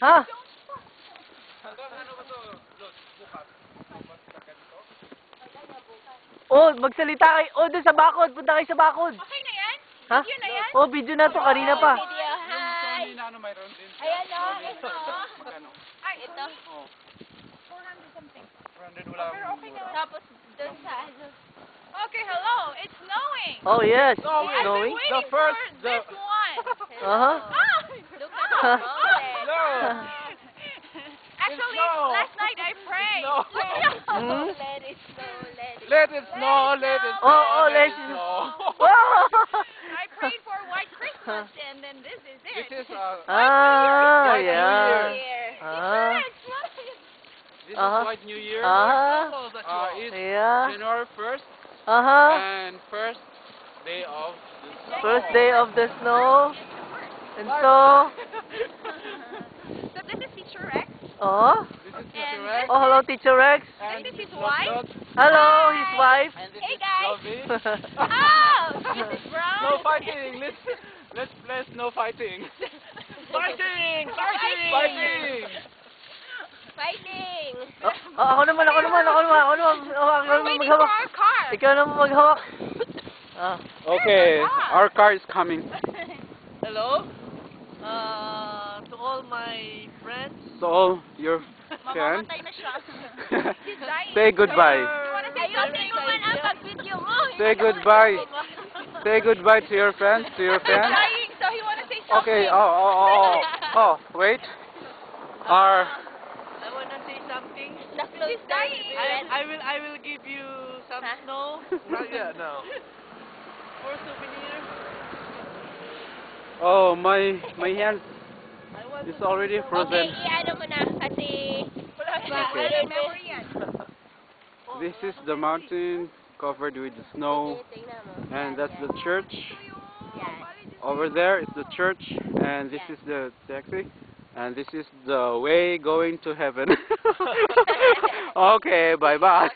Ha? Oh, magsalita kayo. Oh, doon sa bakod. Punta kayo sa bakod. Okay na yan? Ha? Video na yan? Oh, video na to. Kanina pa. Video, hi! Mayroon din. Ayan o, ito. Magkano? Ay, Ito. Oh, 400 something. 400 wala. Pero okay na. Tapos, dun sa ano. Okay, hello. It's snowing. Oh, yes. No, It's I've been snowing. waiting first- for this one. Uh-huh. Ah! Look at the mountain. No. Actually, snow. last night I prayed. No. Hmm? Let it snow, let it Let it snow, let it snow. Oh, let it snow. I prayed for White Christmas, and then this is it. This is Ah, White New yeah. Year. Ah. this Uh-huh. is White New Year. Uh-huh. It's Yeah. January 1st Uh-huh. and first day of the snow. First day of the snow. And so, So this is Teacher Rex. oh. This is And Rex. Oh, hello, Teacher Rex. And this is is wife. Lord. Hello, his wife. And this Hey, is guys. Lovey. Oh, this is Brown. No fighting. Let's play no fighting. Fighting! Fighting! Fighting! Fighting! Oh, ako naman. Oh, ako naman Waiting for maghawak. our car. Ikaw naman maghawak. Ah. Okay, our car is coming. Hello. To all my friends. So all your friends, Mamamatay na siya. He's dying. say goodbye. You wanna say Ayusin mo man ang pag-video mo. Say goodbye. Say goodbye to your friends. To your He's friends. dying, so he wanna say something. Okay. Oh. Wait. Our I wanna say something. Na-close He's down dying. the event. I will give you some Huh? snow. Not yet. No. For souvenir. Oh, my hands I want is already Okay, frozen. i-ano mo na kasi Wala Okay. siya. Memory yan. This is the mountain covered with snow, tingnan mo. and that's the church. Yan. Over there is the church, and this is the taxi, and this is the way going to heaven. Okay, bye bye.